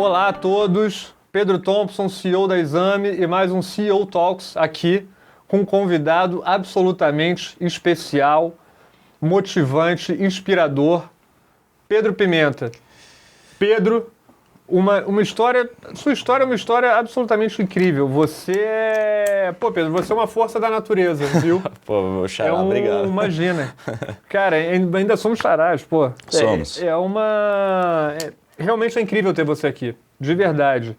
Olá a todos, Pedro Thompson, CEO da Exame e mais um CEO Talks aqui com um convidado absolutamente especial, motivante, inspirador, Pedro Pimenta. Pedro, sua história é uma história absolutamente incrível. Pô, Pedro, você é uma força da natureza, viu? Pô, meu xará, obrigado. Imagina. Cara, ainda somos xarás, pô. Somos. Realmente é incrível ter você aqui, de verdade.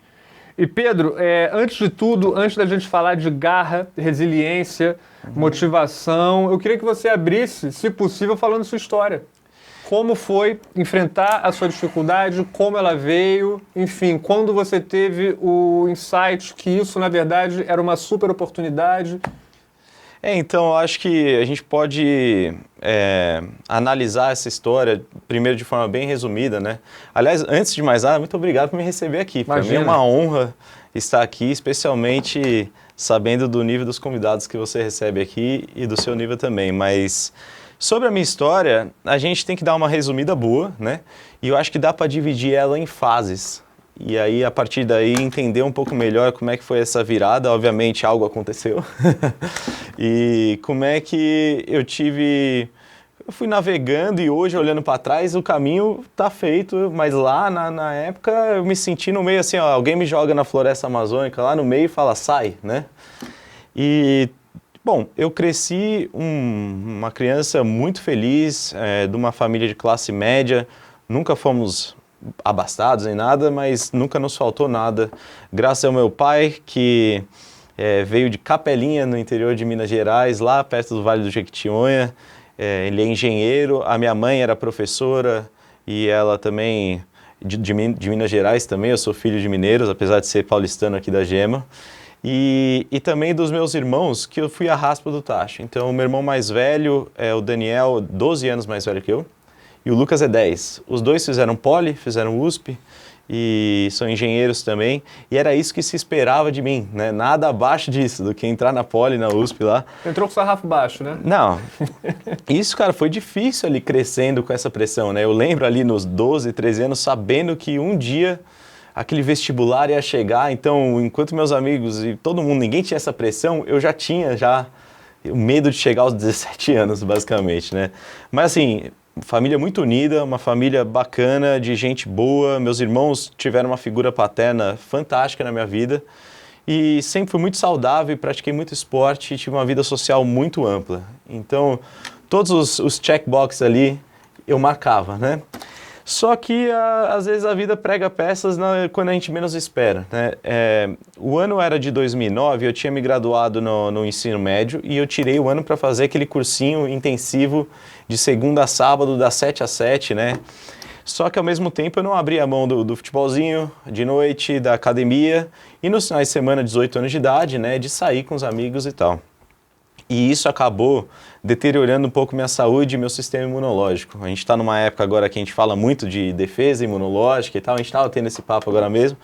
E Pedro, antes de tudo, antes da gente falar de garra, resiliência, motivação, eu queria que você abrisse, se possível, falando sua história. Como foi enfrentar a sua dificuldade, como ela veio, enfim, quando você teve o insight que isso, na verdade, era uma super oportunidade. Então, eu acho que a gente pode analisar essa história, primeiro de forma bem resumida, né? Aliás, antes de mais nada, muito obrigado por me receber aqui. Para mim é uma honra estar aqui, especialmente sabendo do nível dos convidados que você recebe aqui e do seu nível também, mas... Sobre a minha história, a gente tem que dar uma resumida boa, né? E eu acho que dá para dividir ela em fases. E aí, a partir daí, entender um pouco melhor como é que foi essa virada. Obviamente, algo aconteceu. E como é que eu fui navegando e hoje, olhando para trás, o caminho tá feito. Mas lá, na época, eu me senti no meio assim, ó, alguém me joga na floresta amazônica, lá no meio e fala, sai, né? Bom, eu cresci uma criança muito feliz, de uma família de classe média, nunca fomos abastados nem nada, mas nunca nos faltou nada. Graças ao meu pai, que veio de Capelinha, no interior de Minas Gerais, lá perto do Vale do Jequitinhonha, ele é engenheiro, a minha mãe era professora e ela também, de Minas Gerais também, eu sou filho de mineiros, apesar de ser paulistano aqui da Gema. E também dos meus irmãos, que eu fui a raspa do tacho. Então, o meu irmão mais velho é o Daniel, 12 anos mais velho que eu, e o Lucas é 10. Os dois fizeram Poli, fizeram USP, e são engenheiros também, e era isso que se esperava de mim, né? Nada abaixo disso, do que entrar na Poli, na USP lá. Entrou com o sarrafo baixo, né? Não, isso, cara, foi difícil ali crescendo com essa pressão, né? Eu lembro ali nos 12, 13 anos, sabendo que um dia... aquele vestibular ia chegar, então, enquanto meus amigos e todo mundo, ninguém tinha essa pressão, eu já tinha o medo de chegar aos 17 anos, basicamente, né? Mas assim, família muito unida, uma família bacana, de gente boa, meus irmãos tiveram uma figura paterna fantástica na minha vida e sempre fui muito saudável, pratiquei muito esporte e tive uma vida social muito ampla. Então, todos os checkbox ali eu marcava, né? Só que, às vezes, a vida prega peças quando a gente menos espera, né? O ano era de 2009, eu tinha me graduado no ensino médio e eu tirei o ano para fazer aquele cursinho intensivo de segunda a sábado, das 7 às 7, né? Só que, ao mesmo tempo, eu não abria a mão do futebolzinho, de noite, da academia e nos finais de semana, 18 anos de idade, né? De sair com os amigos e tal. E isso acabou deteriorando um pouco minha saúde e meu sistema imunológico. A gente está numa época agora que a gente fala muito de defesa imunológica e tal, a gente estava tendo esse papo agora mesmo.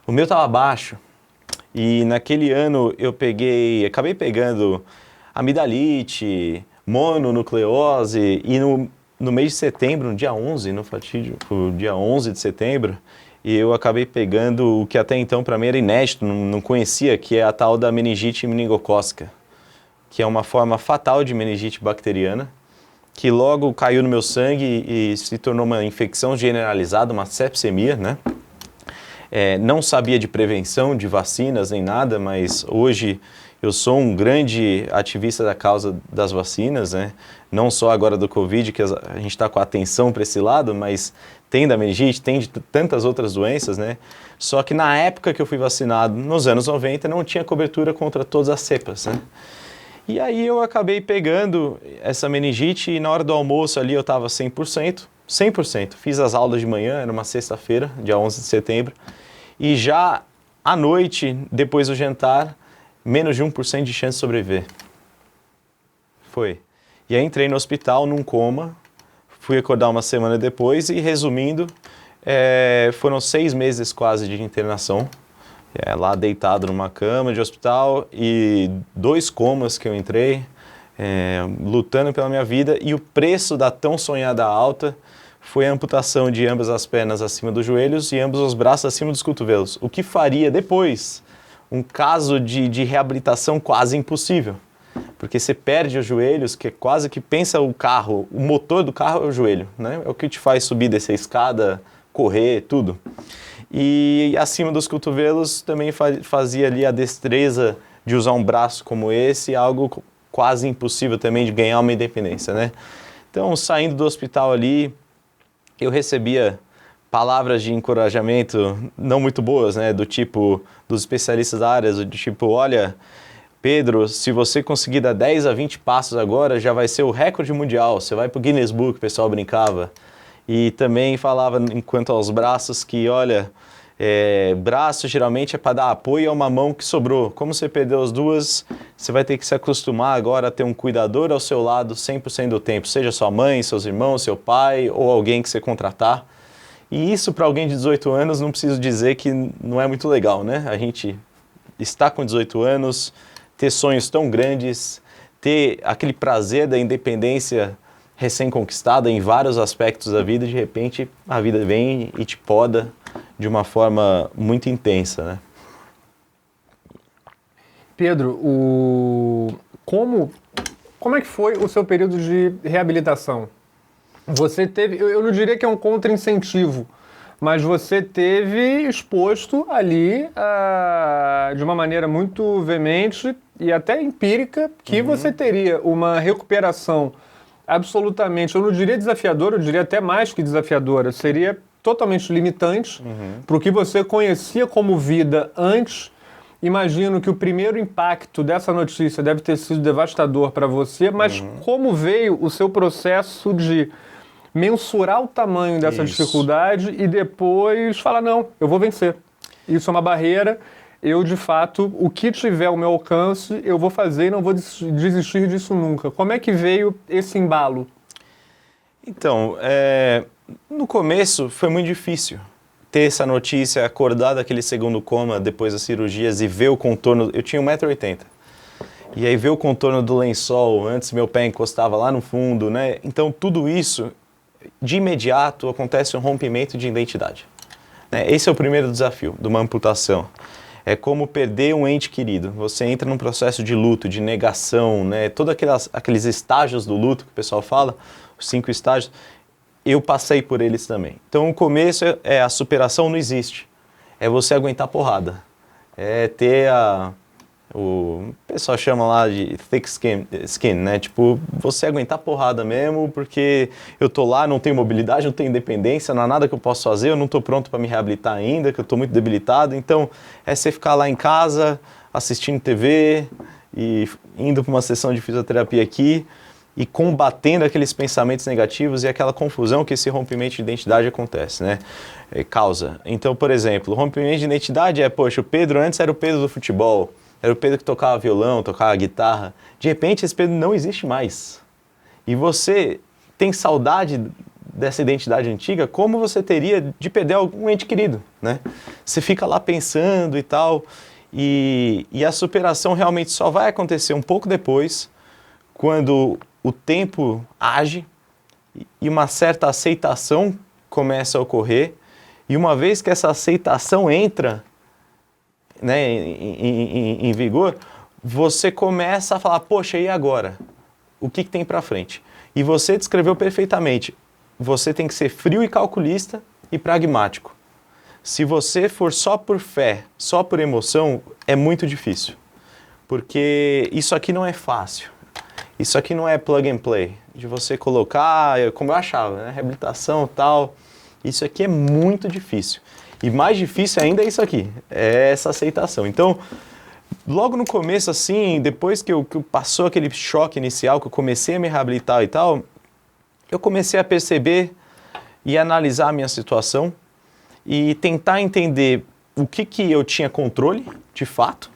O meu estava baixo e naquele ano eu acabei pegando amidalite, mononucleose e no mês de setembro, no dia 11, no fatídico dia 11 de setembro, eu acabei pegando o que até então para mim era inédito, não conhecia, que é a tal da meningite meningocócica, que é uma forma fatal de meningite bacteriana, que logo caiu no meu sangue e se tornou uma infecção generalizada, uma sepsemia, né? Não sabia de prevenção, de vacinas, nem nada, mas hoje eu sou um grande ativista da causa das vacinas, né? Não só agora do Covid, que a gente está com a atenção para esse lado, mas tem da meningite, tem de tantas outras doenças, né? Só que na época que eu fui vacinado, nos anos 90, não tinha cobertura contra todas as cepas, né? E aí eu acabei pegando essa meningite e na hora do almoço ali eu estava 100%. Fiz as aulas de manhã, era uma sexta-feira, dia 11 de setembro. E já à noite, depois do jantar, menos de 1% de chance de sobreviver. Foi. E aí entrei no hospital num coma, fui acordar uma semana depois e resumindo, foram 6 meses quase de internação. Lá deitado numa cama de hospital e 2 comas que eu entrei, lutando pela minha vida, e o preço da tão sonhada alta foi a amputação de ambas as pernas acima dos joelhos e ambos os braços acima dos cotovelos. O que faria depois um caso de reabilitação quase impossível. Porque você perde os joelhos, que é quase que pensa o carro, o motor do carro é o joelho, né? É o que te faz subir, descer a escada, correr, tudo. E acima dos cotovelos também fazia ali a destreza de usar um braço como esse, algo quase impossível também de ganhar uma independência, né? Então, saindo do hospital ali, eu recebia palavras de encorajamento não muito boas, né? Do tipo, dos especialistas da área, do tipo, olha, Pedro, se você conseguir dar 10 a 20 passos agora, já vai ser o recorde mundial, você vai pro Guinness Book, o pessoal brincava. E também falava, enquanto aos braços, que olha, braço geralmente é para dar apoio a uma mão que sobrou. Como você perdeu as duas, você vai ter que se acostumar agora a ter um cuidador ao seu lado 100% do tempo, seja sua mãe, seus irmãos, seu pai ou alguém que você contratar. E isso para alguém de 18 anos, não preciso dizer que não é muito legal, né? A gente está com 18 anos, ter sonhos tão grandes, ter aquele prazer da independência recém-conquistada em vários aspectos da vida, de repente a vida vem e te poda de uma forma muito intensa, né? Pedro, como é que foi o seu período de reabilitação? Você teve, eu não diria que é um contra-incentivo, mas você teve exposto ali de uma maneira muito veemente e até empírica que você teria uma recuperação absolutamente, eu não diria desafiadora, eu diria até mais que desafiadora, seria totalmente limitante para o que você conhecia como vida antes. Imagino que o primeiro impacto dessa notícia deve ter sido devastador para você, mas como veio o seu processo de mensurar o tamanho dessa dificuldade e depois falar, não, eu vou vencer. Isso é uma barreira, eu de fato, o que tiver ao meu alcance, eu vou fazer e não vou desistir disso nunca. Como é que veio esse embalo? Então, no começo foi muito difícil ter essa notícia, acordar daquele segundo coma depois das cirurgias e ver o contorno. Eu tinha 1,80 m. E aí ver o contorno do lençol, antes meu pé encostava lá no fundo, né? Então tudo isso, de imediato, acontece um rompimento de identidade. Esse é o primeiro desafio de uma amputação. É como perder um ente querido. Você entra num processo de luto, de negação, né? Todos aqueles estágios do luto que o pessoal fala, os 5 estágios, eu passei por eles também. Então o começo a superação não existe. É você aguentar a porrada. É ter o pessoal chama lá de thick skin, né? Tipo, você aguentar porrada mesmo, porque eu tô lá, não tenho mobilidade, não tenho independência, não há nada que eu possa fazer, eu não tô pronto para me reabilitar ainda, que eu tô muito debilitado. Então, é você ficar lá em casa, assistindo TV e indo para uma sessão de fisioterapia aqui e combatendo aqueles pensamentos negativos e aquela confusão que esse rompimento de identidade acontece, né? Causa. Então, por exemplo, o rompimento de identidade poxa, o Pedro antes era o Pedro do futebol, era o Pedro que tocava violão, tocava guitarra. De repente, esse Pedro não existe mais. E você tem saudade dessa identidade antiga, como você teria de perder algum ente querido, né? Você fica lá pensando e tal, e a superação realmente só vai acontecer um pouco depois, quando o tempo age e uma certa aceitação começa a ocorrer, e uma vez que essa aceitação entra, né, em vigor, você começa a falar, poxa, e agora? O que tem para frente? E você descreveu perfeitamente, você tem que ser frio e calculista e pragmático. Se você for só por fé, só por emoção, é muito difícil, porque isso aqui não é fácil. Isso aqui não é plug and play, de você colocar, como eu achava, né, reabilitação e tal. Isso aqui é muito difícil. E mais difícil ainda é isso aqui, é essa aceitação. Então, logo no começo, assim, depois que passou aquele choque inicial, que eu comecei a me reabilitar e tal, eu comecei a perceber e analisar a minha situação e tentar entender o que eu tinha controle, de fato,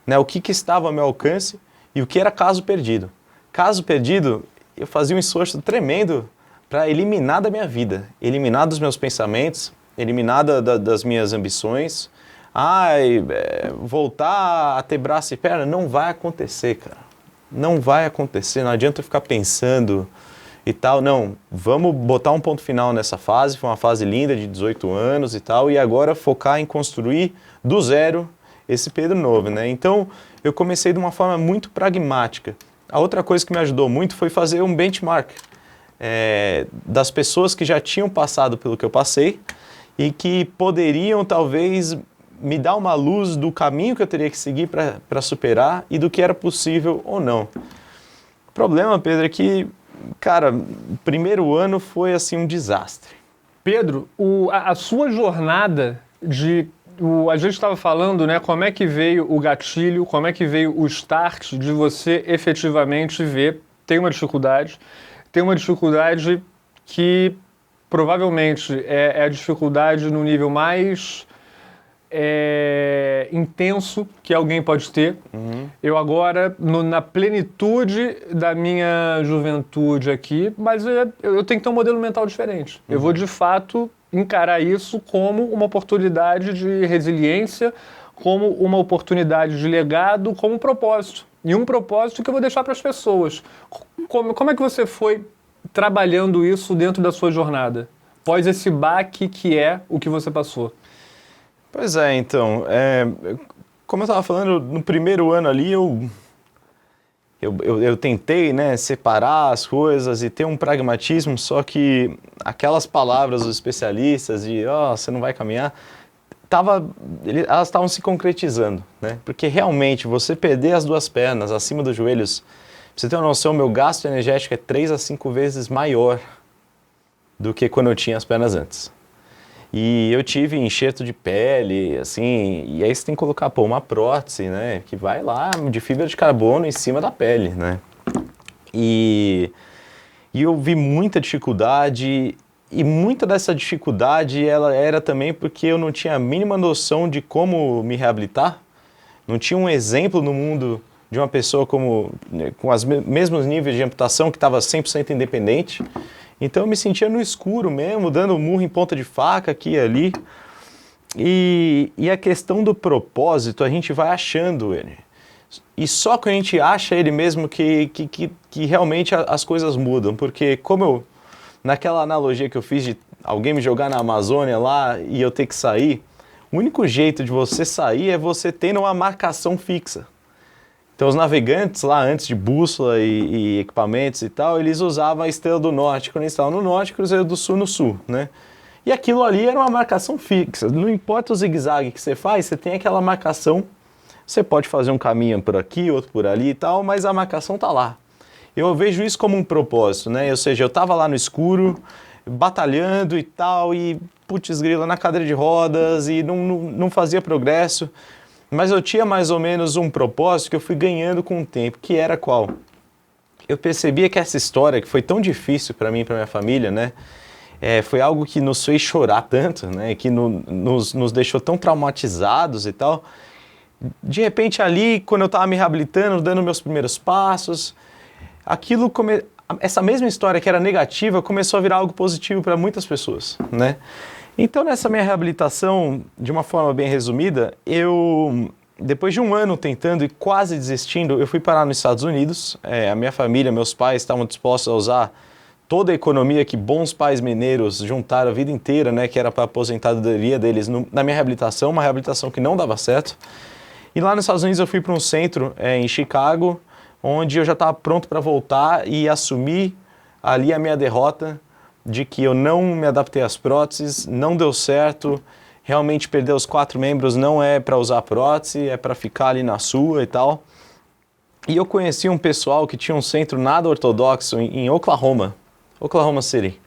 né, o que estava ao meu alcance e o que era caso perdido. Caso perdido, eu fazia um esforço tremendo para eliminar da minha vida, eliminar dos meus pensamentos, eliminar das minhas ambições. Voltar a ter braço e perna, não vai acontecer, cara. Não vai acontecer, não adianta eu ficar pensando e tal. Não, vamos botar um ponto final nessa fase, foi uma fase linda de 18 anos e tal, e agora focar em construir do zero esse Pedro novo, né? Então, eu comecei de uma forma muito pragmática. A outra coisa que me ajudou muito foi fazer um benchmark das pessoas que já tinham passado pelo que eu passei e que poderiam, talvez, me dar uma luz do caminho que eu teria que seguir para superar e do que era possível ou não. O problema, Pedro, é que, cara, o primeiro ano foi, assim, um desastre. Pedro, a sua jornada a gente estava falando, né, como é que veio o gatilho, como é que veio o start de você efetivamente ver, tem uma dificuldade que provavelmente é a dificuldade no nível mais intenso que alguém pode ter. Uhum. Eu agora, na plenitude da minha juventude aqui, mas eu tenho que ter um modelo mental diferente. Eu vou, de fato, encarar isso como uma oportunidade de resiliência, como uma oportunidade de legado, como um propósito. E um propósito que eu vou deixar para as pessoas. Como é que você foi trabalhando isso dentro da sua jornada? Após esse baque que é o que você passou. Pois é, então, como eu estava falando, no primeiro ano ali eu tentei, né, separar as coisas e ter um pragmatismo, só que aquelas palavras dos especialistas de você não vai caminhar, elas estavam se concretizando, né? Porque realmente você perder as duas pernas acima dos joelhos, pra você ter uma noção, meu gasto energético é 3 a 5 vezes maior do que quando eu tinha as pernas antes. E eu tive enxerto de pele, assim, e aí você tem que colocar, uma prótese, né, que vai lá de fibra de carbono em cima da pele, né. E eu vi muita dificuldade, e muita dessa dificuldade ela era também porque eu não tinha a mínima noção de como me reabilitar, não tinha um exemplo no mundo de uma pessoa com os mesmos níveis de amputação que estava 100% independente. Então eu me sentia no escuro mesmo, dando murro em ponta de faca aqui e ali. E a questão do propósito, a gente vai achando ele. E só que a gente acha ele mesmo que realmente as coisas mudam. Porque naquela analogia que eu fiz de alguém me jogar na Amazônia lá e eu ter que sair, o único jeito de você sair é você tendo uma marcação fixa. Então os navegantes lá, antes de bússola e equipamentos e tal, eles usavam a Estrela do Norte. Quando eles estavam no norte, Cruzeiro do Sul no sul, né? E aquilo ali era uma marcação fixa. Não importa o zigue-zague que você faz, você tem aquela marcação. Você pode fazer um caminho por aqui, outro por ali e tal, mas a marcação tá lá. Eu vejo isso como um propósito, né? Ou seja, eu tava lá no escuro, batalhando e tal, e putz grila na cadeira de rodas e não fazia progresso. Mas eu tinha mais ou menos um propósito que eu fui ganhando com o tempo, que era qual? Eu percebia que essa história, que foi tão difícil para mim e para minha família, né? Foi algo que nos fez chorar tanto, né? Que nos deixou tão traumatizados e tal. De repente ali, quando eu estava me reabilitando, dando meus primeiros passos, essa mesma história que era negativa começou a virar algo positivo para muitas pessoas, né? Então, nessa minha reabilitação, de uma forma bem resumida, depois de um ano tentando e quase desistindo, eu fui parar nos Estados Unidos. A minha família, meus pais estavam dispostos a usar toda a economia que bons pais mineiros juntaram a vida inteira, né, que era para a aposentadoria deles na minha reabilitação, uma reabilitação que não dava certo. E lá nos Estados Unidos eu fui para um centro em Chicago, onde eu já estava pronto para voltar e assumir ali a minha derrota, de que eu não me adaptei às próteses, não deu certo, realmente perder os 4 membros não é para usar prótese, é para ficar ali na sua e tal. E eu conheci um pessoal que tinha um centro nada ortodoxo em Oklahoma City.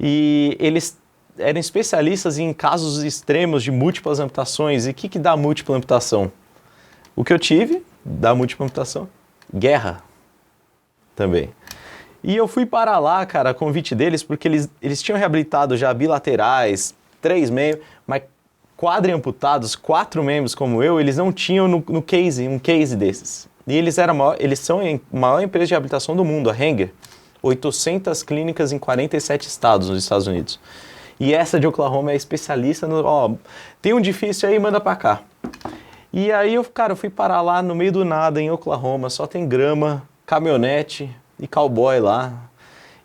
E eles eram especialistas em casos extremos de múltiplas amputações. E o que dá múltipla amputação? O que eu tive da múltipla amputação? Guerra também. E eu fui para lá, cara, a convite deles, porque eles tinham reabilitado já bilaterais, 3 membros, mas quadriamputados, 4 membros como eu, eles não tinham no case, um case desses. E eles são a maior empresa de reabilitação do mundo, a Hanger. 800 clínicas em 47 estados nos Estados Unidos. E essa de Oklahoma é especialista tem um difícil aí, manda pra cá. E aí eu fui parar lá no meio do nada, em Oklahoma, só tem grama, caminhonete e cowboy lá.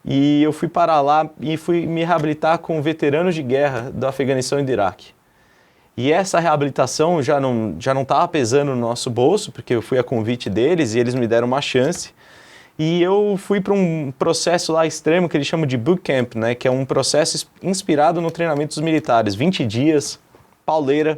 E eu fui parar lá e fui me reabilitar com veteranos de guerra do Afeganistão e do Iraque. E essa reabilitação já não estava pesando no nosso bolso, porque eu fui a convite deles e eles me deram uma chance. E eu fui para um processo lá extremo que eles chamam de bootcamp, né? Que é um processo inspirado no treinamento dos militares. 20 dias, pauleira.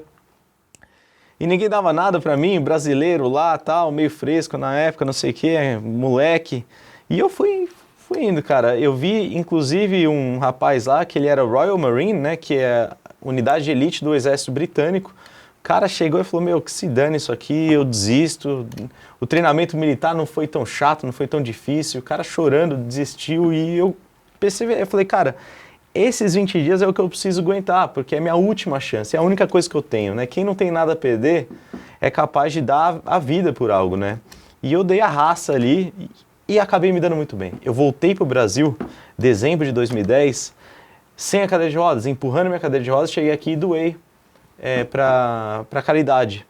E ninguém dava nada para mim, brasileiro lá, tal, meio fresco na época, não sei o quê, moleque. E eu fui indo, cara. Eu vi, inclusive, um rapaz lá, que ele era Royal Marine, né? Que é a unidade de elite do exército britânico. O cara chegou e falou, meu, que se dane isso aqui, eu desisto. O treinamento militar não foi tão chato, não foi tão difícil. O cara chorando, desistiu e eu percebi. Eu falei, cara, esses 20 dias é o que eu preciso aguentar, porque é a minha última chance, é a única coisa que eu tenho, né? Quem não tem nada a perder é capaz de dar a vida por algo, né? E eu dei a raça ali e acabei me dando muito bem. Eu voltei para o Brasil, dezembro de 2010, sem a cadeira de rodas, empurrando minha cadeira de rodas, cheguei aqui e doei para caridade.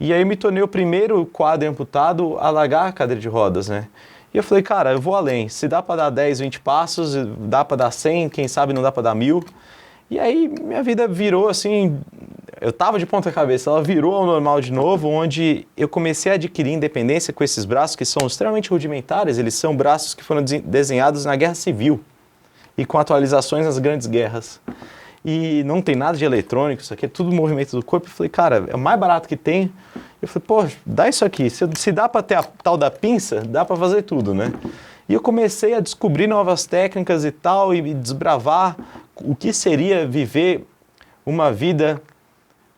E aí me tornei o primeiro quadro amputado a largar a cadeira de rodas, né? E eu falei, cara, eu vou além. Se dá para dar 10, 20 passos, dá para dar 100, quem sabe não dá para dar 1000. E aí minha vida virou assim, eu tava de ponta cabeça, ela virou ao normal de novo, onde eu comecei a adquirir independência com esses braços que são extremamente rudimentares, eles são braços que foram desenhados na Guerra Civil e com atualizações nas grandes guerras. E não tem nada de eletrônico, isso aqui é tudo movimento do corpo. Eu falei, cara, é o mais barato que tem. Eu falei, pô, dá isso aqui. Se dá para ter a tal da pinça, dá para fazer tudo, né? E eu comecei a descobrir novas técnicas e tal, e desbravar o que seria viver uma vida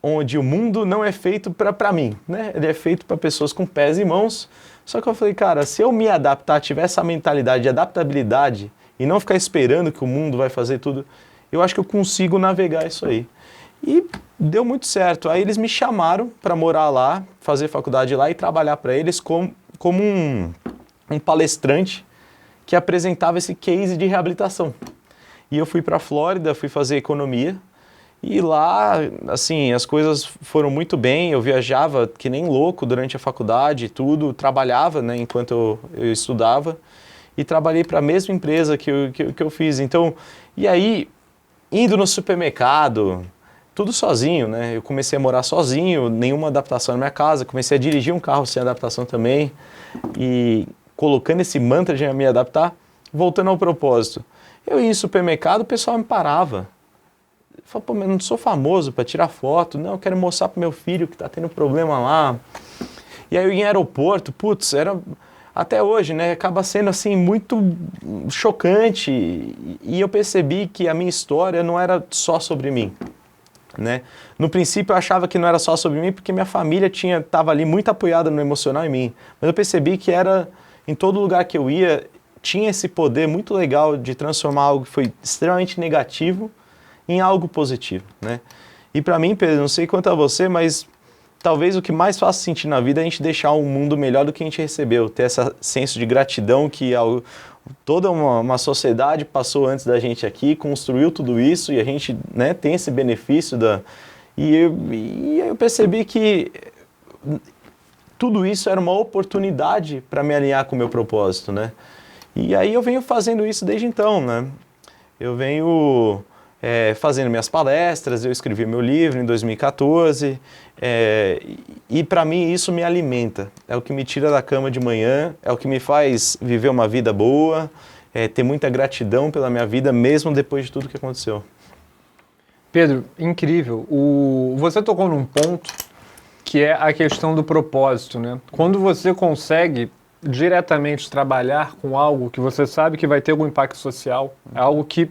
onde o mundo não é feito para mim, né? Ele é feito para pessoas com pés e mãos. Só que eu falei, cara, se eu me adaptar, tiver essa mentalidade de adaptabilidade e não ficar esperando que o mundo vai fazer tudo, eu acho que eu consigo navegar isso aí. E deu muito certo. Aí eles me chamaram para morar lá, fazer faculdade lá e trabalhar para eles como um palestrante que apresentava esse case de reabilitação. E eu fui para a Flórida, fui fazer economia e lá, assim, as coisas foram muito bem. Eu viajava que nem louco durante a faculdade e tudo, trabalhava, né, enquanto eu estudava e trabalhei para a mesma empresa que eu fiz. Então, e aí, indo no supermercado, tudo sozinho, né? Eu comecei a morar sozinho, nenhuma adaptação na minha casa, comecei a dirigir um carro sem adaptação também e colocando esse mantra de me adaptar, voltando ao propósito. Eu ia em supermercado, o pessoal me parava. Eu falava, pô, mas eu não sou famoso para tirar foto, não, eu quero mostrar pro meu filho que tá tendo problema lá. E aí eu ia em aeroporto, putz, era... Até hoje, né, acaba sendo assim muito chocante e eu percebi que a minha história não era só sobre mim, né? No princípio eu achava que não era só sobre mim porque minha família estava ali muito apoiada no emocional em mim, mas eu percebi que era em todo lugar que eu ia tinha esse poder muito legal de transformar algo que foi extremamente negativo em algo positivo, né? E para mim, Pedro, não sei quanto a você, mas talvez o que mais faça sentir na vida é a gente deixar um mundo melhor do que a gente recebeu, ter esse senso de gratidão que toda uma sociedade passou antes da gente aqui, construiu tudo isso e a gente, né, tem esse benefício e eu percebi que tudo isso era uma oportunidade para me alinhar com o meu propósito, né? E aí eu venho fazendo isso desde então, né? Eu venho fazendo minhas palestras, eu escrevi meu livro em 2014, e para mim isso me alimenta, é o que me tira da cama de manhã, é o que me faz viver uma vida boa, ter muita gratidão pela minha vida, mesmo depois de tudo que aconteceu. Pedro, incrível. Você tocou num ponto que é a questão do propósito, né? Quando você consegue diretamente trabalhar com algo que você sabe que vai ter algum impacto social, algo que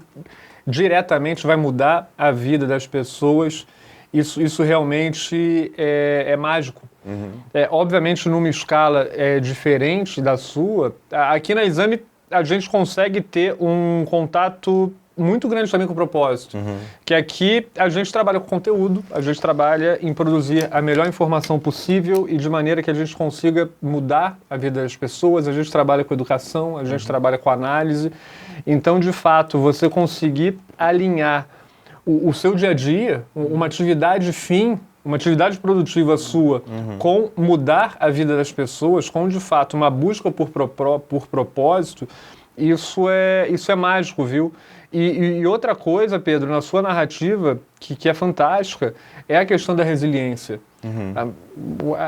diretamente vai mudar a vida das pessoas, isso realmente é mágico. Uhum. Obviamente, numa escala diferente da sua, aqui na Exame a gente consegue ter um contato muito grande também com o propósito, que aqui a gente trabalha com conteúdo, a gente trabalha em produzir a melhor informação possível e de maneira que a gente consiga mudar a vida das pessoas, a gente trabalha com educação, a gente trabalha com análise. Então, de fato, você conseguir alinhar o seu dia a dia, uma atividade fim, uma atividade produtiva sua, com mudar a vida das pessoas, com, de fato, uma busca por propósito, Isso é mágico, viu? E outra coisa, Pedro, na sua narrativa, que é fantástica, é a questão da resiliência.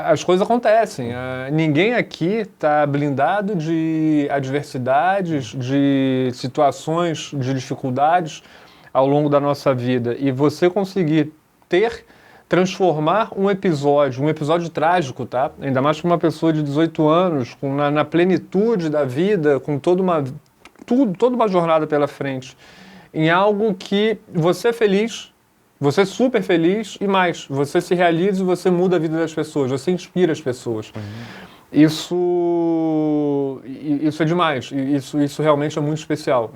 As coisas acontecem. Ninguém aqui está blindado de adversidades, de situações, de dificuldades ao longo da nossa vida. E você conseguir transformar um episódio trágico, tá? Ainda mais para uma pessoa de 18 anos, na plenitude da vida, com toda uma jornada pela frente, em algo que você é feliz, você é super feliz e mais, você se realiza e você muda a vida das pessoas, você inspira as pessoas. Isso é demais, isso realmente é muito especial.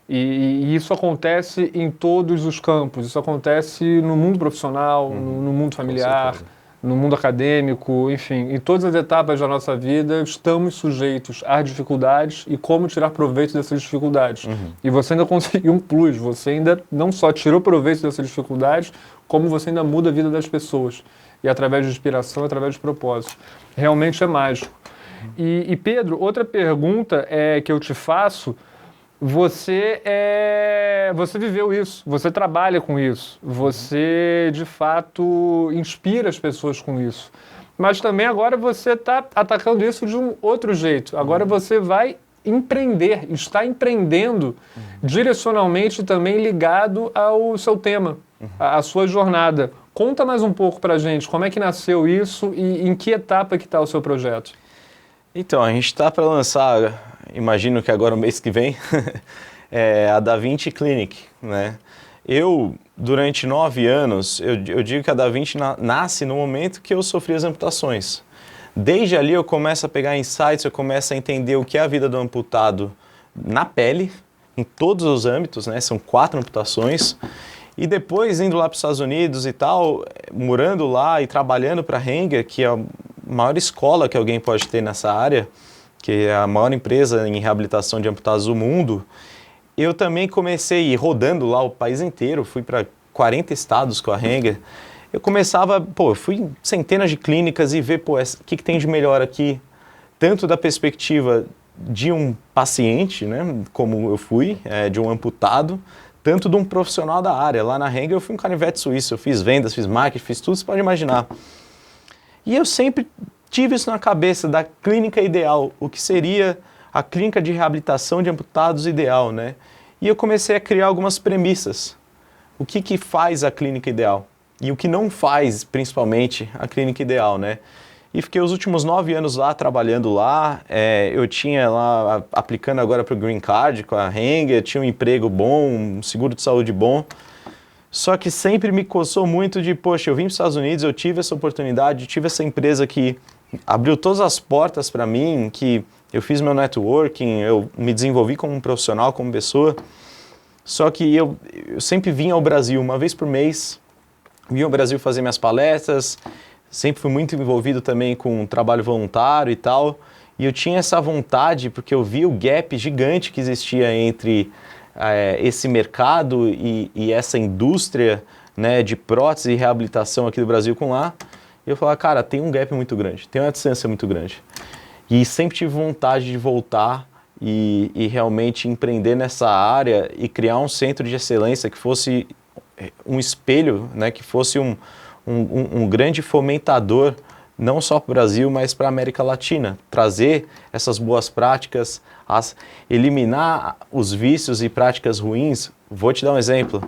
E isso acontece em todos os campos, isso acontece no mundo profissional, no mundo familiar, no mundo acadêmico, enfim, em todas as etapas da nossa vida estamos sujeitos às dificuldades e como tirar proveito dessas dificuldades. E você ainda conseguiu um plus, você ainda não só tirou proveito dessas dificuldades, como você ainda muda a vida das pessoas. E através de inspiração, através de propósito. Realmente é mágico. E Pedro, outra pergunta que eu te faço, você viveu isso, você trabalha com isso, você de fato inspira as pessoas com isso. Mas também agora você está atacando isso de um outro jeito. Agora você vai empreender, está empreendendo direcionalmente também ligado ao seu tema, à sua jornada. Conta mais um pouco pra gente, como é que nasceu isso e em que etapa que está o seu projeto? Então, a gente está para lançar, imagino que agora o mês que vem, a Da Vinci Clinic, né? Durante 9 anos, eu digo que a Da Vinci nasce no momento que eu sofri as amputações. Desde ali eu começo a pegar insights, eu começo a entender o que é a vida do amputado na pele, em todos os âmbitos, né? São 4 amputações. E depois, indo lá para os Estados Unidos e tal, morando lá e trabalhando para a Hanger, que é a maior escola que alguém pode ter nessa área, que é a maior empresa em reabilitação de amputados do mundo, eu também comecei a ir rodando lá o país inteiro, fui para 40 estados com a Hanger. Eu começava, eu fui em centenas de clínicas e ver, o que tem de melhor aqui, tanto da perspectiva de um paciente, né, como eu fui, de um amputado, tanto de um profissional da área. Lá na Hanger eu fui um canivete suíço, eu fiz vendas, fiz marketing, fiz tudo, você pode imaginar. E eu sempre tive isso na cabeça da clínica ideal, o que seria a clínica de reabilitação de amputados ideal, né? E eu comecei a criar algumas premissas. O que faz a clínica ideal? E o que não faz, principalmente, a clínica ideal, né? E fiquei os últimos 9 anos lá, trabalhando lá. Eu tinha lá, aplicando agora para o Green Card com a Hanger, tinha um emprego bom, um seguro de saúde bom. Só que sempre me coçou muito de, poxa, eu vim para os Estados Unidos, eu tive essa oportunidade, tive essa empresa que abriu todas as portas para mim, que eu fiz meu networking, eu me desenvolvi como um profissional, como pessoa. Só que eu sempre vinha ao Brasil uma vez por mês, vinha ao Brasil fazer minhas palestras, sempre fui muito envolvido também com trabalho voluntário e tal. E eu tinha essa vontade, porque eu vi o gap gigante que existia entre esse mercado e essa indústria, né, de prótese e reabilitação aqui do Brasil com lá. E eu falava, cara, tem um gap muito grande, tem uma distância muito grande. E sempre tive vontade de voltar e realmente empreender nessa área e criar um centro de excelência que fosse um espelho, né, que fosse um grande fomentador, não só para o Brasil, mas para a América Latina. Trazer essas boas práticas, eliminar os vícios e práticas ruins. Vou te dar um exemplo.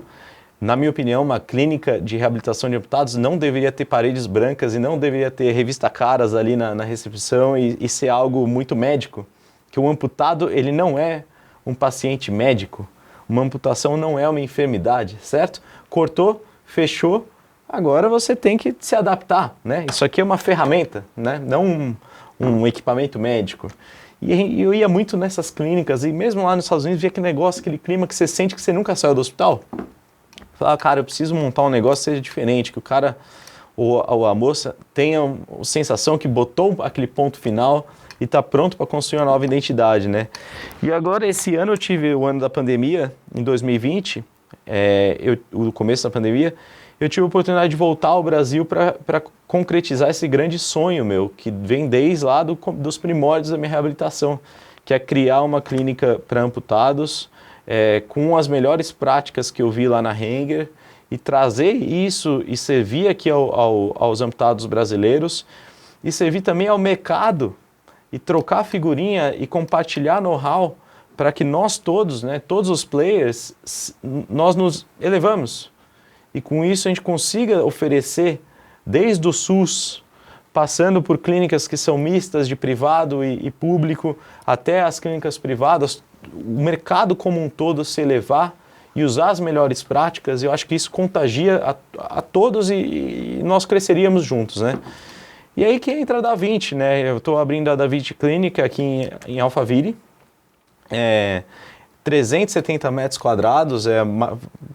Na minha opinião, uma clínica de reabilitação de amputados não deveria ter paredes brancas e não deveria ter revista caras ali na recepção e ser algo muito médico. Que o amputado, ele não é um paciente médico. Uma amputação não é uma enfermidade, certo? Cortou, fechou, agora você tem que se adaptar, né? Isso aqui é uma ferramenta, né? Não um equipamento médico. E eu ia muito nessas clínicas e mesmo lá nos Estados Unidos via aquele negócio, aquele clima que você sente que você nunca saiu do hospital. Falava, cara, eu preciso montar um negócio que seja diferente, que o cara ou a moça tenha a sensação que botou aquele ponto final e está pronto para construir uma nova identidade, né? E agora, esse ano, eu tive o ano da pandemia, em 2020, o começo da pandemia, eu tive a oportunidade de voltar ao Brasil para concretizar esse grande sonho meu, que vem desde lá dos primórdios da minha reabilitação, que é criar uma clínica para amputados, com as melhores práticas que eu vi lá na Hanger, e trazer isso e servir aqui aos amputados brasileiros, e servir também ao mercado, e trocar figurinha e compartilhar know-how, para que nós todos, né, todos os players, nós nos elevamos. E com isso a gente consiga oferecer, desde o SUS, passando por clínicas que são mistas de privado e público, até as clínicas privadas, o mercado como um todo se elevar e usar as melhores práticas. Eu acho que isso contagia a todos e nós cresceríamos juntos, né? E aí que entra a Da Vinci, né? Eu estou abrindo a Da Vinci Clínica aqui em Alphaville, 370 metros quadrados,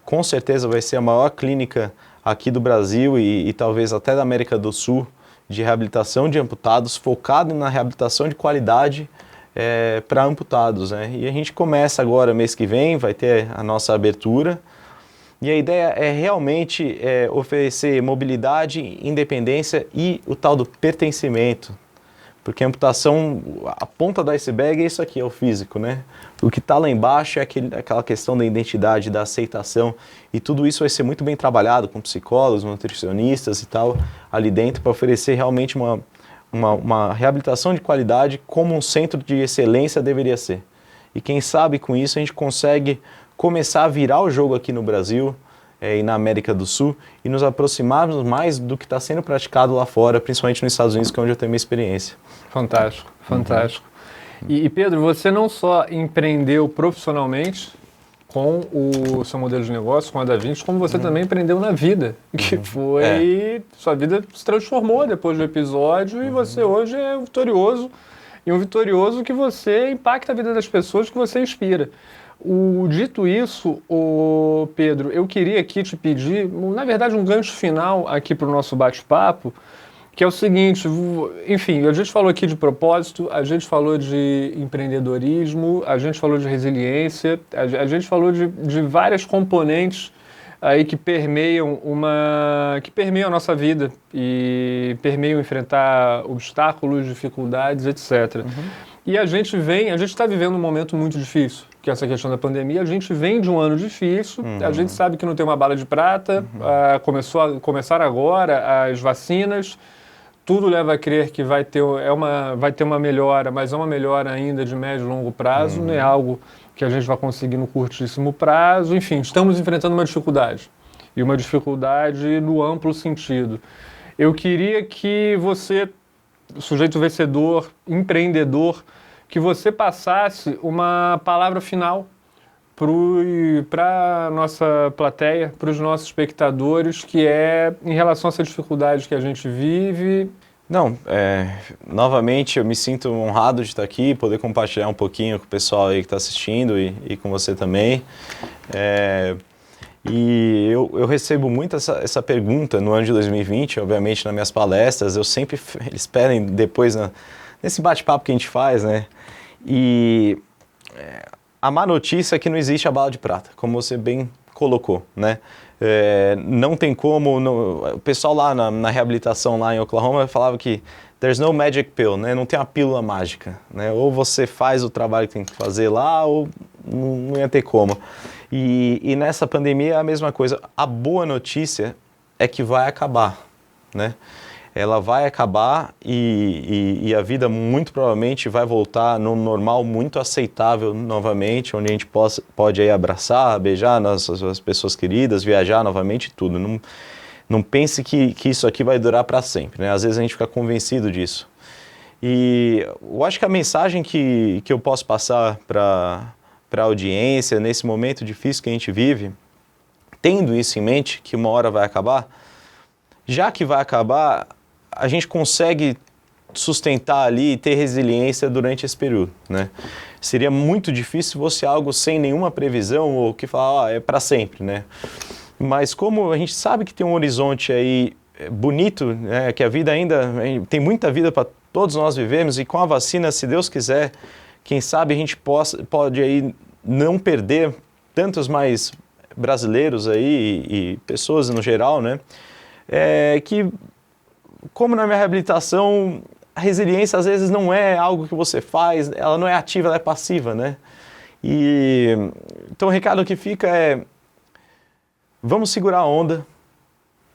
com certeza vai ser a maior clínica aqui do Brasil e talvez até da América do Sul, de reabilitação de amputados, focado na reabilitação de qualidade para amputados, né? E a gente começa agora, mês que vem, vai ter a nossa abertura, e a ideia é realmente oferecer mobilidade, independência e o tal do pertencimento. Porque a amputação, a ponta do iceberg é isso aqui, é o físico, né? O que está lá embaixo é aquela questão da identidade, da aceitação, e tudo isso vai ser muito bem trabalhado com psicólogos, nutricionistas e tal, ali dentro, para oferecer realmente uma reabilitação de qualidade como um centro de excelência deveria ser. E quem sabe com isso a gente consegue começar a virar o jogo aqui no Brasil, e na América do Sul, e nos aproximarmos mais do que está sendo praticado lá fora, principalmente nos Estados Unidos, que é onde eu tenho minha experiência. Fantástico, fantástico. E Pedro, você não só empreendeu profissionalmente com o seu modelo de negócio, com a Da Vinci, como você também empreendeu na vida, que foi... Sua vida se transformou depois do episódio e você hoje é vitorioso, e um vitorioso que você impacta a vida das pessoas, que você inspira. Dito isso, Pedro, eu queria aqui te pedir, na verdade, um gancho final aqui para o nosso bate-papo, que é o seguinte, enfim, a gente falou aqui de propósito, a gente falou de empreendedorismo, a gente falou de resiliência, a gente falou de várias componentes aí que permeiam a nossa vida e permeiam enfrentar obstáculos, dificuldades, etc. E a gente está vivendo um momento muito difícil, que é essa questão da pandemia. A gente vem de um ano difícil, a gente sabe que não tem uma bala de prata, começaram agora as vacinas, tudo leva a crer que vai ter uma melhora, mas é uma melhora ainda de médio e longo prazo, não é algo que a gente vai conseguir no curtíssimo prazo. Enfim, estamos enfrentando uma dificuldade, e uma dificuldade no amplo sentido. Eu queria que você, sujeito vencedor, empreendedor, que você passasse uma palavra final para a nossa plateia, para os nossos espectadores, que é em relação a essa dificuldade que a gente vive. Não, novamente eu me sinto honrado de estar aqui, poder compartilhar um pouquinho com o pessoal aí que está assistindo e com você também. E eu recebo muito essa pergunta no ano de 2020, obviamente, nas minhas palestras. Eles pedem depois, nesse bate-papo que a gente faz, né? E a má notícia é que não existe a bala de prata, como você bem colocou, né? Não tem como... o pessoal lá na reabilitação lá em Oklahoma falava que there's no magic pill, né? Não tem uma pílula mágica, né? Ou você faz o trabalho que tem que fazer lá, ou não ia ter como. E nessa pandemia é a mesma coisa. A boa notícia é que vai acabar, né? Ela vai acabar e a vida muito provavelmente vai voltar num normal muito aceitável novamente, onde a gente pode aí abraçar, beijar as pessoas queridas, viajar novamente, tudo. Não pense que isso aqui vai durar para sempre, né? Às vezes a gente fica convencido disso. E eu acho que a mensagem que eu posso passar para a audiência nesse momento difícil que a gente vive, tendo isso em mente, que uma hora vai acabar, já que vai acabar, a gente consegue sustentar ali e ter resiliência durante esse período, né? Seria muito difícil se fosse algo sem nenhuma previsão ou que falar, é para sempre, né? Mas como a gente sabe que tem um horizonte aí bonito, né, que a vida ainda tem muita vida para todos nós vivermos, e com a vacina, se Deus quiser, quem sabe a gente pode aí não perder tantos mais brasileiros aí e pessoas no geral, né? Que como na minha reabilitação a resiliência às vezes não é algo que você faz, ela não é ativa, ela é passiva, né? Então o recado que fica é, vamos segurar a onda,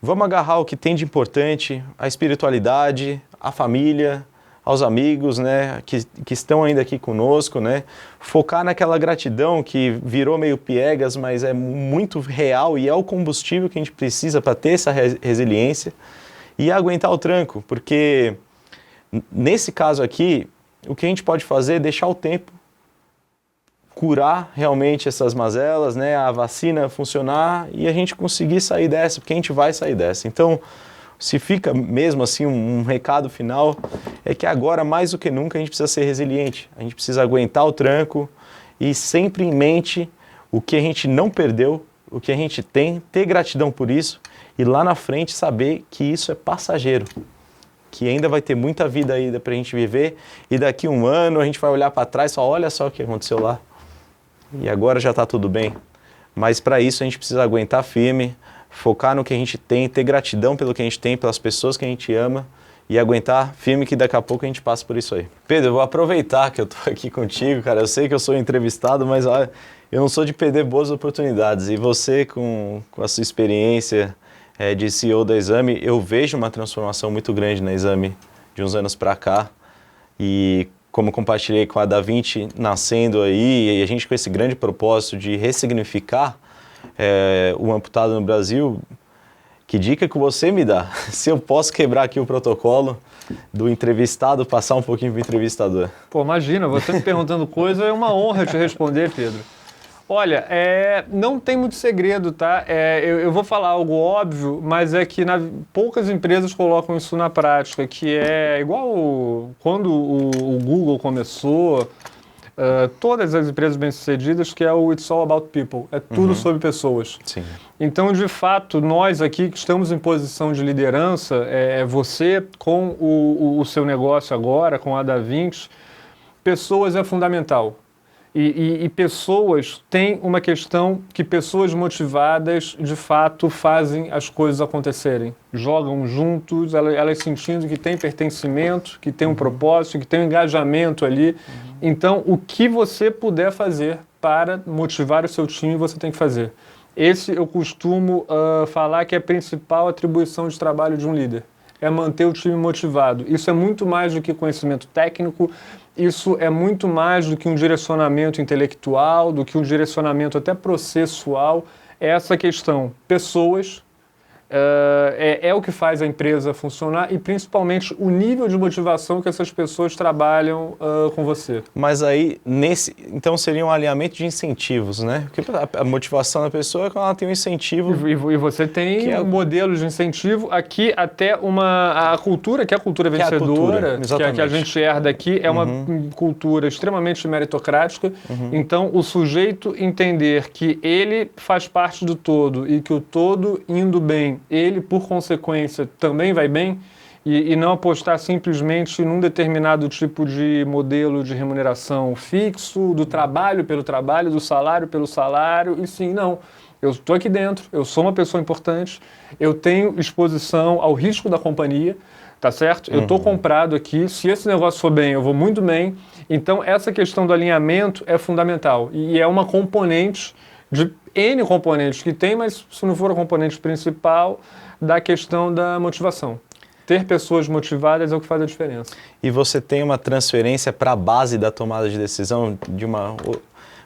vamos agarrar o que tem de importante, a espiritualidade, a família, aos amigos, né, que estão ainda aqui conosco, né, focar naquela gratidão que virou meio piegas, mas é muito real e é o combustível que a gente precisa para ter essa resiliência e aguentar o tranco, porque nesse caso aqui, o que a gente pode fazer é deixar o tempo curar realmente essas mazelas, né, a vacina funcionar e a gente conseguir sair dessa, porque a gente vai sair dessa. Então, se fica mesmo assim um recado final, é que agora mais do que nunca a gente precisa ser resiliente, a gente precisa aguentar o tranco e sempre em mente o que a gente não perdeu, o que a gente tem, ter gratidão por isso e lá na frente saber que isso é passageiro, que ainda vai ter muita vida ainda para a gente viver e daqui um ano a gente vai olhar para trás e falar, olha só o que aconteceu lá e agora já está tudo bem, mas para isso a gente precisa aguentar firme, focar no que a gente tem, ter gratidão pelo que a gente tem, pelas pessoas que a gente ama e aguentar firme que daqui a pouco a gente passa por isso aí. Pedro, eu vou aproveitar que eu tô aqui contigo, cara, eu sei que eu sou entrevistado, mas olha, eu não sou de perder boas oportunidades e você com a sua experiência de CEO da Exame, eu vejo uma transformação muito grande na Exame de uns anos para cá e como compartilhei com a Da20 nascendo aí e a gente com esse grande propósito de ressignificar o amputado no Brasil, que dica que você me dá? Se eu posso quebrar aqui o protocolo do entrevistado, passar um pouquinho para o entrevistador. Pô, imagina, você me perguntando coisa, é uma honra te responder, Pedro. Olha, não tem muito segredo, tá? Eu vou falar algo óbvio, mas é que poucas empresas colocam isso na prática, que é igual quando o Google começou, todas as empresas bem-sucedidas, que é o It's All About People, é tudo sobre pessoas. Sim. Então, de fato, nós aqui que estamos em posição de liderança, você com o seu negócio agora, com a Da20, pessoas é fundamental. E pessoas têm uma questão que pessoas motivadas, de fato, fazem as coisas acontecerem. Jogam juntos, elas sentindo que tem pertencimento, que tem um propósito, que tem um engajamento ali. Então, o que você puder fazer para motivar o seu time, você tem que fazer. Esse eu costumo falar que é a principal atribuição de trabalho de um líder. É manter o time motivado. Isso é muito mais do que conhecimento técnico, isso é muito mais do que um direcionamento intelectual, do que um direcionamento até processual. É essa questão. Pessoas é o que faz a empresa funcionar e principalmente o nível de motivação que essas pessoas trabalham com você. Mas aí, então seria um alinhamento de incentivos, né? Porque a motivação da pessoa é quando ela tem um incentivo. E você tem um modelo de incentivo. Aqui até a cultura, que é a cultura vencedora, que a gente herda aqui, é uma cultura extremamente meritocrática. Então, o sujeito entender que ele faz parte do todo e que o todo indo bem, ele, por consequência, também vai bem e não apostar simplesmente num determinado tipo de modelo de remuneração fixo, do trabalho pelo trabalho, do salário pelo salário, e sim, não. Eu estou aqui dentro, eu sou uma pessoa importante, eu tenho exposição ao risco da companhia, tá certo? Eu estou comprado aqui, se esse negócio for bem, eu vou muito bem. Então, essa questão do alinhamento é fundamental e é uma componente de N componentes que tem, mas se não for a componente principal, da questão da motivação. Ter pessoas motivadas é o que faz a diferença. E você tem uma transferência para a base da tomada de decisão,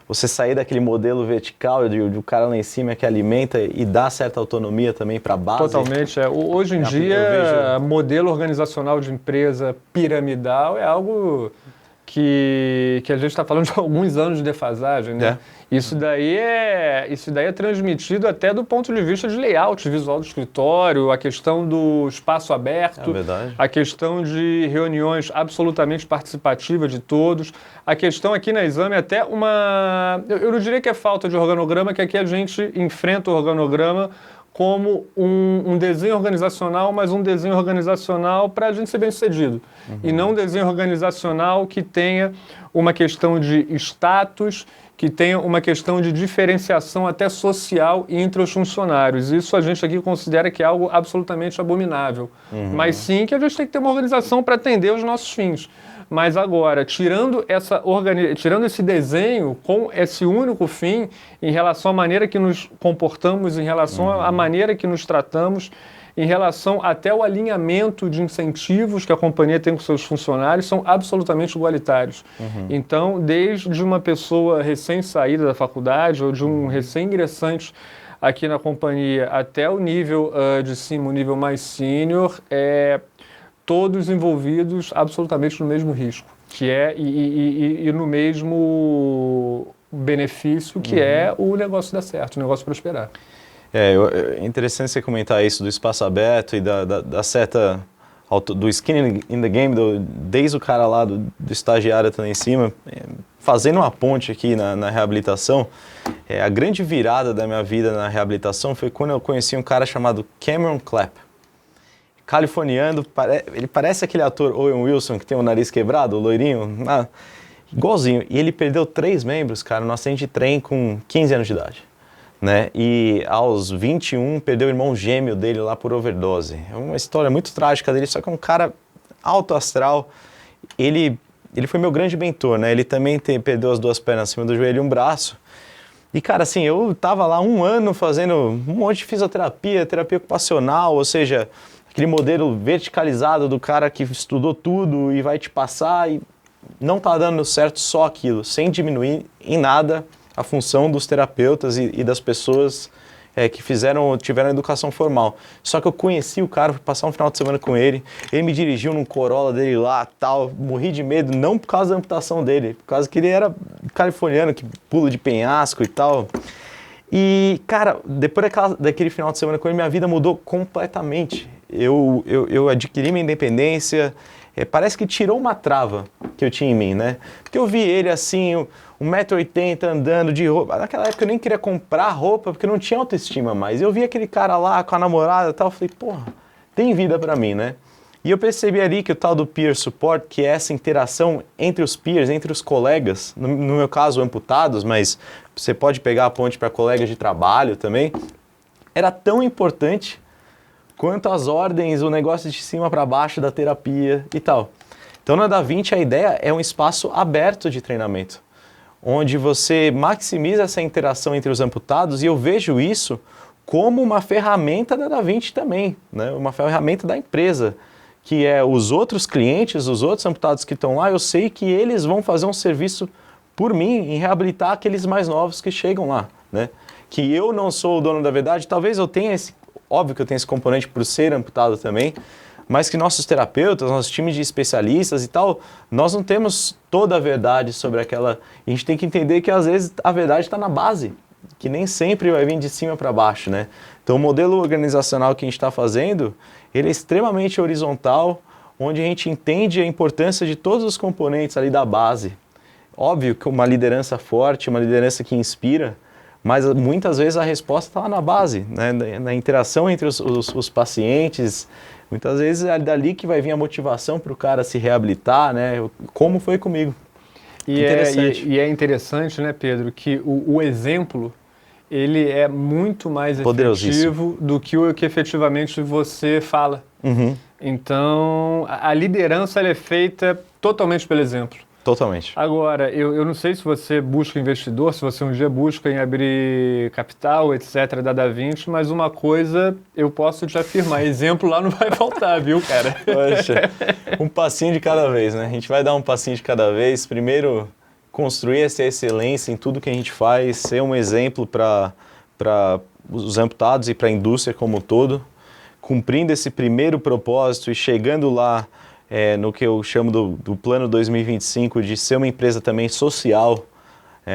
você sair daquele modelo vertical, do cara lá em cima que alimenta e dá certa autonomia também para a base? Totalmente. Hoje em dia, modelo organizacional de empresa piramidal é algo que a gente está falando de alguns anos de defasagem, né? Isso daí é transmitido até do ponto de vista de layout visual do escritório, a questão do espaço aberto, a questão de reuniões absolutamente participativas de todos. A questão aqui na Exame é até eu não diria que é falta de organograma, que aqui a gente enfrenta o organograma como um desenho organizacional, mas um desenho organizacional para a gente ser bem-sucedido. E não um desenho organizacional que tenha uma questão de status, que tenha uma questão de diferenciação até social entre os funcionários. Isso a gente aqui considera que é algo absolutamente abominável. Mas sim que a gente tem que ter uma organização para atender os nossos fins. Mas agora, tirando esse desenho com esse único fim, em relação à maneira que nos comportamos, em relação à maneira que nos tratamos, em relação até ao alinhamento de incentivos que a companhia tem com seus funcionários, são absolutamente igualitários. Então, desde uma pessoa recém-saída da faculdade ou de um recém-ingressante aqui na companhia até o nível de cima, o nível mais sênior, todos envolvidos absolutamente no mesmo risco, que é e no mesmo benefício, que é o negócio dar certo, o negócio prosperar. É interessante você comentar isso do espaço aberto e da certa, do skin in the game, desde o cara lá do estagiário até lá em cima, fazendo uma ponte aqui na reabilitação. A grande virada da minha vida na reabilitação foi quando eu conheci um cara chamado Cameron Clapp. Californiano, ele parece aquele ator Owen Wilson que tem o nariz quebrado, o loirinho, igualzinho. E ele perdeu 3 membros, cara, no acidente de trem com 15 anos de idade, né? E aos 21 perdeu o irmão gêmeo dele lá por overdose. É uma história muito trágica dele, só que é um cara alto astral. Ele foi meu grande mentor, né? Ele também perdeu as 2 pernas acima do joelho e um braço. E, cara, assim, eu tava lá 1 ano fazendo um monte de fisioterapia, terapia ocupacional, ou seja, aquele modelo verticalizado do cara que estudou tudo e vai te passar e não tá dando certo só aquilo, sem diminuir em nada a função dos terapeutas e das pessoas que tiveram educação formal. Só que eu conheci o cara, fui passar um final de semana com ele me dirigiu num Corolla dele lá, tal, morri de medo, não por causa da amputação dele, por causa que ele era californiano, que pula de penhasco e tal. E, cara, depois daquele final de semana com ele, minha vida mudou completamente. Eu adquiri minha independência, parece que tirou uma trava que eu tinha em mim, né? Porque eu vi ele assim, 1,80 m andando de roupa. Naquela época eu nem queria comprar roupa, porque eu não tinha autoestima mais. Eu vi aquele cara lá com a namorada e tal, eu falei, porra, tem vida pra mim, né? E eu percebi ali que o tal do peer support, que é essa interação entre os peers, entre os colegas, no meu caso amputados, mas você pode pegar a ponte para colegas de trabalho também, era tão importante quanto as ordens, o negócio de cima para baixo da terapia e tal. Então na Da-Vinci a ideia é um espaço aberto de treinamento, onde você maximiza essa interação entre os amputados, e eu vejo isso como uma ferramenta da Da-Vinci também, né? Uma ferramenta da empresa, que é os outros clientes, os outros amputados que estão lá, eu sei que eles vão fazer um serviço por mim em reabilitar aqueles mais novos que chegam lá, né? Que eu não sou o dono da verdade, talvez eu tenha óbvio que eu tenho esse componente por ser amputado também, mas que nossos terapeutas, nossos times de especialistas e tal, nós não temos toda a verdade sobre aquela. A gente tem que entender que às vezes a verdade está na base, que nem sempre vai vir de cima para baixo, né? Então o modelo organizacional que a gente está fazendo, ele é extremamente horizontal, onde a gente entende a importância de todos os componentes ali da base. Óbvio que uma liderança forte, uma liderança que inspira, mas muitas vezes a resposta está lá na base, né? Na interação entre os pacientes. Muitas vezes é dali que vai vir a motivação para o cara se reabilitar, né? Como foi comigo. E é interessante, né, Pedro, que o exemplo, ele é muito mais efetivo do que o que efetivamente você fala. Então, a liderança ela é feita totalmente pelo exemplo. Totalmente. Agora, eu não sei se você busca investidor, se você um dia busca em abrir capital, etc., da Da-Vinci, mas uma coisa eu posso te afirmar, exemplo lá não vai faltar, viu, cara? Poxa, um passinho de cada vez, né? A gente vai dar um passinho de cada vez. Primeiro, construir essa excelência em tudo que a gente faz, ser um exemplo para os amputados e para a indústria como um todo, cumprindo esse primeiro propósito e chegando lá no que eu chamo do plano 2025, de ser uma empresa também social,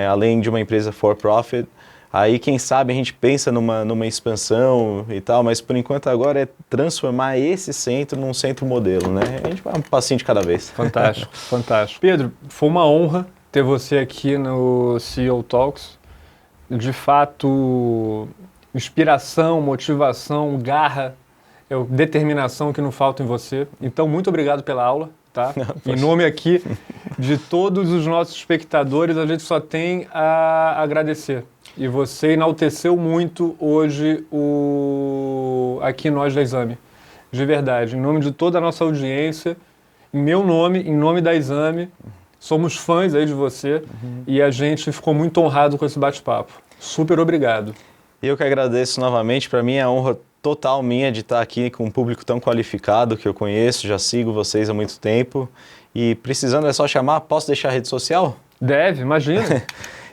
além de uma empresa for profit. Aí, quem sabe, a gente pensa numa expansão e tal, mas por enquanto agora é transformar esse centro num centro modelo, né? A gente vai um passinho de cada vez. Fantástico, fantástico. Pedro, foi uma honra ter você aqui no CEO Talks. De fato, inspiração, motivação, garra, determinação que não falta em você. Então, muito obrigado pela aula, tá? Em nome aqui de todos os nossos espectadores, a gente só tem a agradecer. E você enalteceu muito hoje aqui nós da Exame. De verdade, em nome de toda a nossa audiência, em meu nome, em nome da Exame, somos fãs aí de você e a gente ficou muito honrado com esse bate-papo. Super obrigado. Eu que agradeço novamente, para mim é honra total minha de estar aqui com um público tão qualificado que eu conheço, já sigo vocês há muito tempo e precisando é só chamar, posso deixar a rede social? Deve, imagina.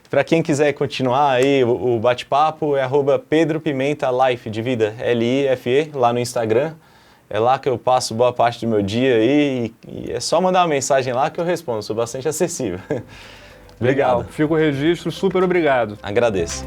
Para quem quiser continuar aí o bate-papo é @PedroPimentaLife de vida, Life, lá no Instagram. É lá que eu passo boa parte do meu dia aí e é só mandar uma mensagem lá que eu respondo, sou bastante acessível. Obrigado. Legal, fica o registro, super obrigado. Agradeço.